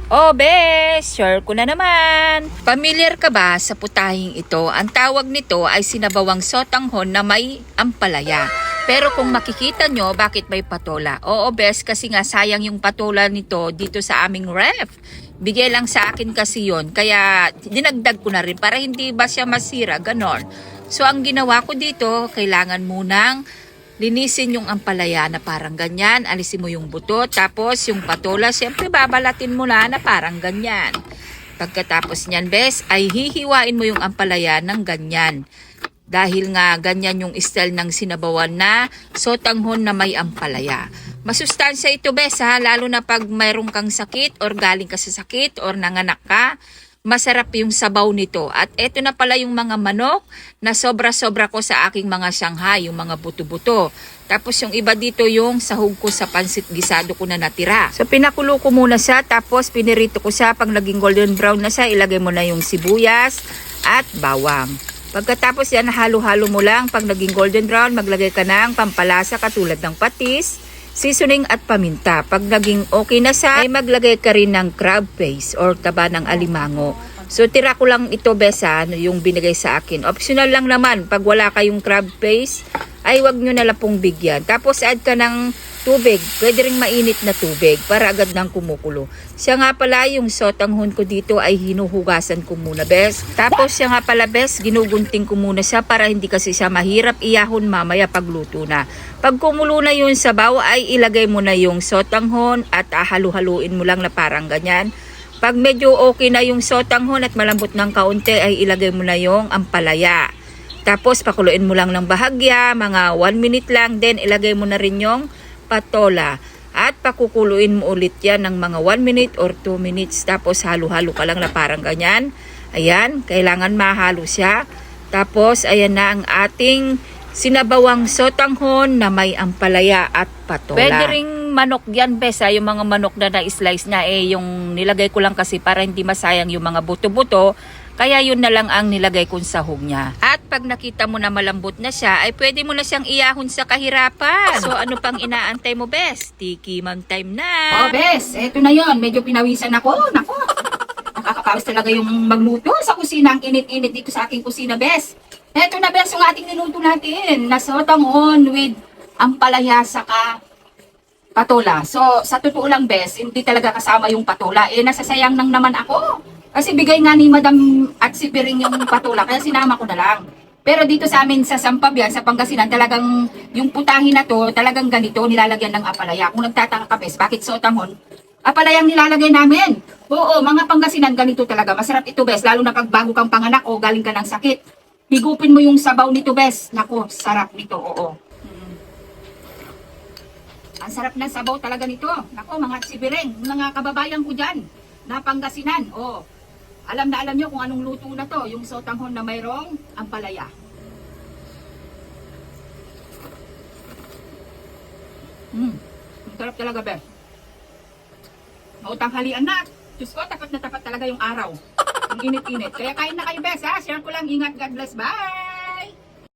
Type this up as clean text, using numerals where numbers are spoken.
Oh, bes, share ko na naman. Familiar ka ba sa putahing ito? Ang tawag nito ay sinabawang sotanghon na may ampalaya. Pero kung makikita nyo, bakit may patola? Oo, bes, kasi nga sayang yung patola nito dito sa aming ref. Bigay lang sa akin kasi yon, kaya dinagdag ko na rin para hindi ba siya masira, ganon. So ang ginawa ko dito, kailangan munang linisin yung ampalaya na parang ganyan, alisin mo yung buto, tapos yung patola, siyempre babalatin mo na parang ganyan. Pagkatapos niyan, bes, ay hihiwain mo yung ampalaya ng ganyan. Dahil nga ganyan yung style ng sinabawan na sotanghon na may ampalaya. Masustansya ito, bes, ha? Lalo na pag mayroong kang sakit or galing ka sa sakit or nanganak ka. Masarap yung sabaw nito. At eto na pala yung mga manok na sobra-sobra ko sa aking mga Shanghai, yung mga buto-buto. Tapos yung iba dito yung sahog ko sa pansit gisado ko na natira. So pinakulo ko muna siya, tapos pinirito ko siya. Pag naging golden brown na siya, ilagay mo na yung sibuyas at bawang. Pagkatapos yan, halo-halo mo lang. Pag naging golden brown, maglagay ka ng pampalasa katulad ng patis, seasoning at paminta. Pag naging okay na siya, ay maglagay ka rin ng crab paste or taba ng alimango. So tira ko lang ito, besa, yung binigay sa akin. Optional lang naman. Pag wala kayong crab paste, ay wag nyo na lang pong bigyan. Tapos add ka ng tubig. Pwede rin mainit na tubig para agad nang kumukulo. Siya nga pala, yung sotanghon ko dito ay hinuhugasan ko muna, bes. Tapos siya nga pala, bes, ginugunting ko muna siya para hindi kasi siya mahirap iyahon mamaya pagluto na. Pag kumulo na yung sabaw, ay ilagay mo na yung sotanghon at halu-haluin mo lang na parang ganyan. Pag medyo okay na yung sotanghon at malambot ng kaunti, ay ilagay mo na yung ampalaya. Tapos pakuluin mo lang ng bahagya, mga 1 minute lang, then ilagay mo na rin yung patola. At pakukuluin mo ulit yan ng mga 1 minute or 2 minutes. Tapos halo-halo ka lang na parang ganyan. Ayan, kailangan mahalo siya. Tapos ayan na ang ating sinabawang sotanghon na may ampalaya at patola. Pwede ring manok yan, besa, yung mga manok na na-slice na yung nilagay ko lang kasi para hindi masayang yung mga buto-buto. Kaya yun na lang ang nilagay kong sahog niya. At pag nakita mo na malambot na siya, ay pwede mo na siyang iyahon sa kahirapan. So ano pang inaantay mo, bes? Tiki man time na. Oh, bes, eto na yon. Medyo pinawisan ako. Nako, nakakapawis talaga yung magluto sa kusina. Ang init-init dito sa aking kusina, bes. Eto na, bes, yung ating niluto natin. Nasotanghon with ampalaya saka patola. So, sa totoo lang, bes, hindi talaga kasama yung patola. Nasasayang nang naman ako. Kasi bigay nga ni Madam at si Piring yung patola, kaya sinama ko na lang. Pero dito sa amin sa Sampabian, sa Pangasinan, talagang yung putahin na to, talagang ganito, nilalagyan ng apalaya. Kung nagtataka ka, bes, bakit sotanghon? Apalayang nilalagay namin. Oo, mga Pangasinan, ganito talaga. Masarap ito, bes, lalo na pag bago kang panganak o galing ka ng sakit. Higupin mo yung sabaw nito, bes. Nako, sarap nito, oo. Ang sarap ng sabaw talaga nito. Nako, mga Sibireng, mga kababayan ko dyan, na Pangasinan, oo. Alam na alam nyo kung anong luto na to, yung sotanghon na mayroong ampalaya. Sarap talaga, bes. Mautang halian na. Diyos ko, tapat na tapat talaga yung araw. Ang init-init. Kaya kain na kayo, bes, ha? Share ko lang. Ingat. God bless. Bye!